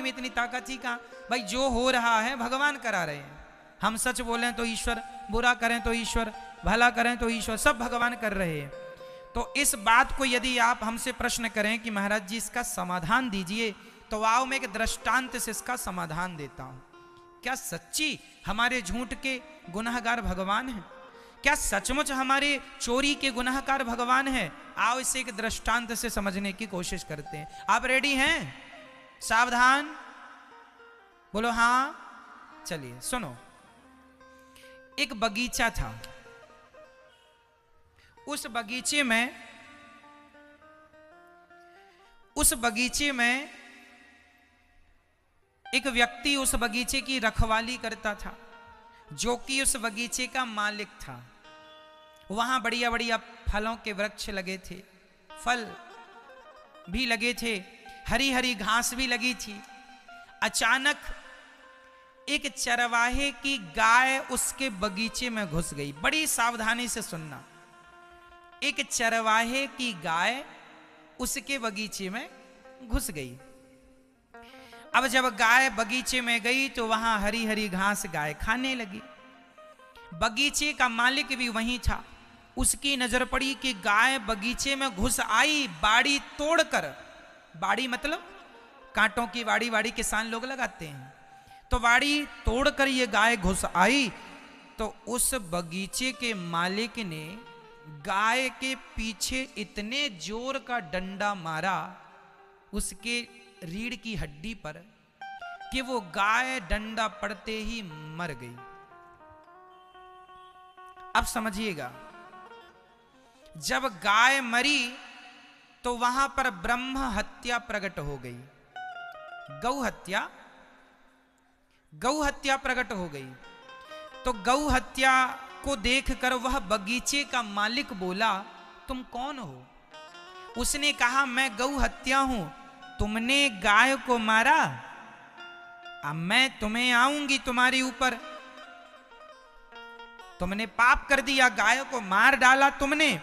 में इतनी ताकत ही कहाँ। भाई जो हो रहा है भगवान करा रहे हैं। हम सच बोलें तो ईश्वर, बुरा करें तो ईश्वर, भला करें तो ईश्वर, सब भगवान कर रहे हैं। तो इस बात को यदि आप हमसे प्रश्न करें कि महाराज जी इसका समाधान दीजिए, तो आओ मैं एक दृष्टांत से इसका समाधान देता हूं। क्या सच्ची हमारे झूठ के गुनाहगार भगवान हैं? क्या सचमुच हमारे चोरी के गुनाहगार भगवान हैं? आओ इसे एक दृष्टांत से समझने की कोशिश करते हैं। आप रेडी हैं? सावधान, बोलो हाँ। चलिए सुनो। एक बगीचा था। उस बगीचे में एक व्यक्ति उस बगीचे की रखवाली करता था, जो कि उस बगीचे का मालिक था। वहां बढ़िया बढ़िया फलों के वृक्ष लगे थे, फल भी लगे थे, हरी हरी घास भी लगी थी। अचानक एक चरवाहे की गाय उसके बगीचे में घुस गई। बड़ी सावधानी से सुनना। एक चरवाहे की गाय उसके बगीचे में घुस गई। अब जब गाय बगीचे में गई तो वहां हरी हरी घास गाय खाने लगी। बगीचे का मालिक भी वहीं था। उसकी नजर पड़ी कि गाय बगीचे में घुस आई, बाड़ी तोड़कर। बाड़ी मतलब कांटों की बाड़ी, बाड़ी किसान लोग लगाते हैं। तो बाड़ी तोड़कर ये गाय घुस आई। तो उस बगीचे के मालिक ने गाय के पीछे इतने जोर का डंडा मारा उसके रीढ़ की हड्डी पर कि वो गाय डंडा पड़ते ही मर गई। अब समझिएगा, जब गाय मरी तो वहां पर ब्रह्म हत्या प्रकट हो गई। गौ हत्या प्रकट हो गई। तो गौ हत्या को देखकर वह बगीचे का मालिक बोला, तुम कौन हो? उसने कहा, मैं गौ हत्या हूं। तुमने गाय को मारा, अब मैं तुम्हें आऊंगी तुम्हारे ऊपर। तुमने पाप कर दिया, गाय को मार डाला तुमने।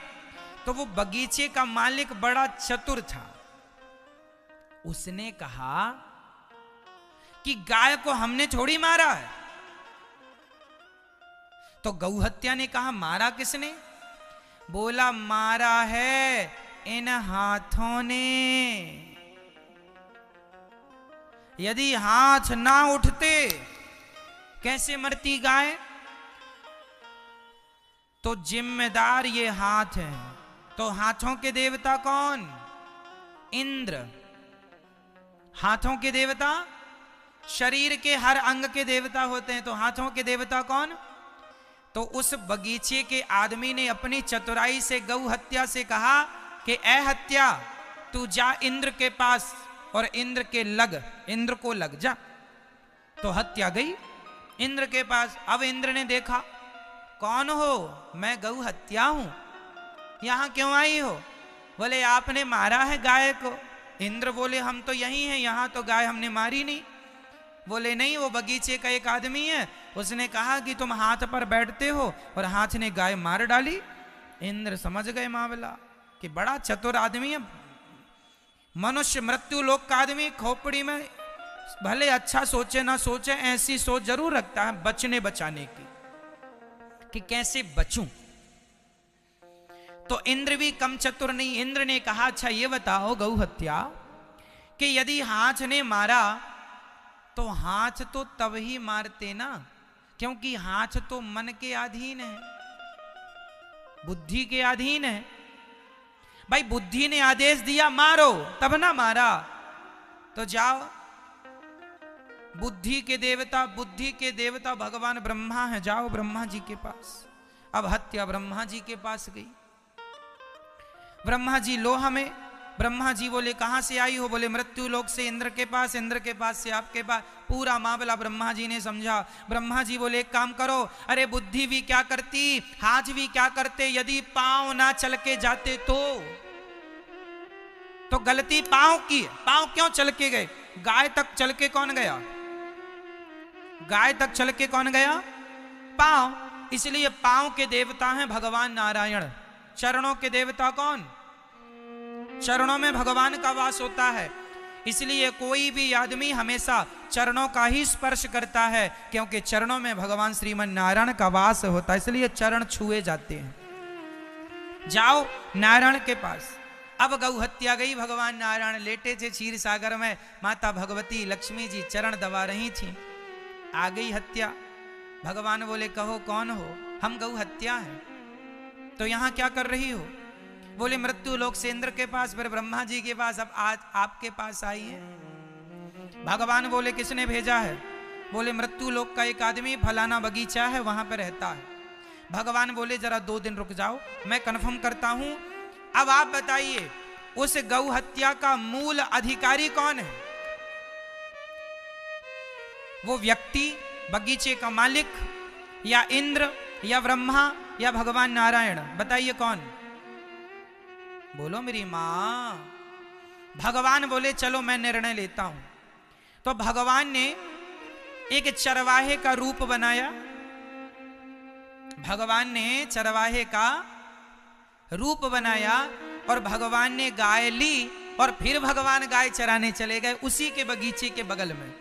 तो वो बगीचे का मालिक बड़ा चतुर था। उसने कहा कि गाय को हमने थोड़ी मारा है। तो गौ हत्या ने कहा, मारा किसने? बोला, मारा है इन हाथों ने। यदि हाथ ना उठते कैसे मरती गाय? तो जिम्मेदार ये हाथ हैं। तो हाथों के देवता कौन? इंद्र। हाथों के देवता शरीर के हर अंग के देवता होते हैं। तो हाथों के देवता कौन? तो उस बगीचे के आदमी ने अपनी चतुराई से गौ हत्या से कहा कि ए हत्या, तू जा इंद्र के पास और इंद्र को लग जा। तो हत्या गई इंद्र के पास। अब इंद्र ने देखा, कौन हो? मैं गौ हत्या हूं। यहां क्यों आई हो? बोले, आपने मारा है गाय को। इंद्र बोले, हम तो यही हैं, यहां तो गाय हमने मारी नहीं। बोले, नहीं, वो बगीचे का एक आदमी है, उसने कहा कि तुम हाथ पर बैठते हो, और हाथ ने गाय मार डाली। इंद्र समझ गए मामला कि बड़ा चतुर आदमी है। मनुष्य मृत्यु लोक का आदमी खोपड़ी में भले अच्छा सोचे ना सोचे, ऐसी सोच जरूर रखता है बचने बचाने की, कि कैसे बचूं। तो इंद्र भी कम चतुर नहीं। इंद्र ने कहा, अच्छा ये बताओ गौ हत्या, कि यदि हाथ ने मारा तो हाथ तो तब ही मारते ना, क्योंकि हाथ तो मन के अधीन है, बुद्धि के अधीन है। भाई बुद्धि ने आदेश दिया मारो, तब ना मारा। तो जाओ, बुद्धि के देवता भगवान ब्रह्मा है, जाओ ब्रह्मा जी के पास। अब हत्या ब्रह्मा जी के पास गई। ब्रह्मा जी, लो हमें। ब्रह्मा जी बोले, कहां से आई हो? बोले, मृत्यु लोक से, इंद्र के पास, इंद्र के पास से आपके पास। पूरा मामला ब्रह्मा जी ने समझा। ब्रह्मा जी बोले, एक काम करो, अरे बुद्धि भी क्या करती, हाथ भी क्या करते, यदि पांव ना चल के जाते तो गलती पांव की। पांव क्यों चल के गए? गाय तक चल के कौन गया? गाय तक चल के कौन गया? पांव। इसलिए पांव के देवता हैं भगवान नारायण। चरणों के देवता कौन? चरणों में भगवान का वास होता है। इसलिए कोई भी आदमी हमेशा चरणों का ही स्पर्श करता है, क्योंकि चरणों में भगवान श्रीमन नारायण का वास होता है, इसलिए चरण छुए जाते हैं। जाओ नारायण के पास। अब गौ हत्या गई, भगवान नारायण लेटे थे क्षीर सागर में, माता भगवती लक्ष्मी जी चरण दबा रही थी। आ गई हत्या। भगवान बोले कहो कौन हो? हम गौ हत्या है। तो यहां क्या कर रही हो? बोले मृत्यु लोक से इंद्र के पास, फिर ब्रह्मा जी के पास, अब आज आपके पास आई है। भगवान बोले किसने भेजा है? बोले मृत्यु लोक का एक आदमी फलाना बगीचा है वहां पर रहता है। भगवान बोले जरा 2 दिन रुक जाओ, मैं कन्फर्म करता हूं। अब आप बताइए उस गौ हत्या का मूल अधिकारी कौन है? वो व्यक्ति, बगीचे का मालिक, या इंद्र, या ब्रह्मा, या भगवान नारायण? बताइए कौन? बोलो मेरी मां। भगवान बोले चलो मैं निर्णय लेता हूं। तो भगवान ने एक चरवाहे का रूप बनाया। भगवान ने चरवाहे का रूप बनाया और भगवान ने गाय ली और फिर भगवान गाय चराने चले गए उसी के बगीचे के बगल में।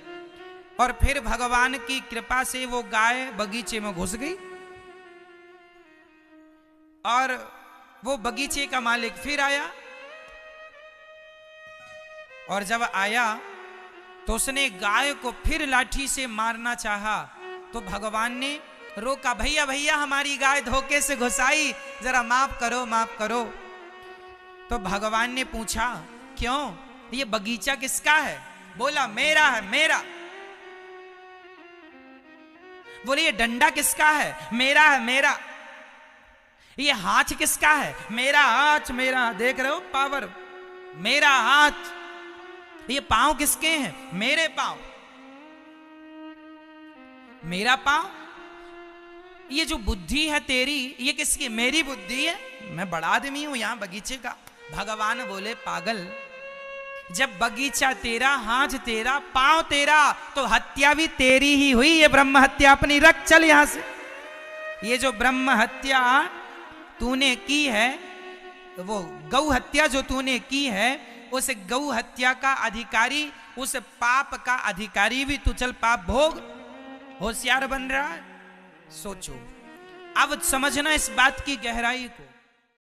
और फिर भगवान की कृपा से वो गाय बगीचे में घुस गई और वो बगीचे का मालिक फिर आया। और जब आया तो उसने गाय को फिर लाठी से मारना चाहा, तो भगवान ने रोका, भैया भैया हमारी गाय धोखे से घुसाई, जरा माफ करो माफ करो। तो भगवान ने पूछा क्यों, ये बगीचा किसका है? बोला मेरा है, मेरा। बोले ये डंडा किसका है? मेरा है, मेरा। ये हाथ किसका है? मेरा हाथ, मेरा। देख रहे हो पावर? मेरा हाथ। ये पांव किसके हैं? मेरे पांव। मेरा पांव। ये जो बुद्धि है तेरी, ये किसकी? मेरी बुद्धि है, मैं बड़ा आदमी हूं यहां बगीचे का। भगवान बोले पागल, जब बगीचा तेरा, हाथ तेरा, पांव तेरा, तो हत्या भी तेरी ही हुई। ये ब्रह्म हत्या अपनी रख, चल यहां से। ये जो ब्रह्म हत्या तूने की है, वो गौ हत्या जो तूने की है, उस गौ हत्या का अधिकारी, उस पाप का अधिकारी भी तू चल पाप भोग। होशियार बन रहा है? सोचो, अब समझना इस बात की गहराई को।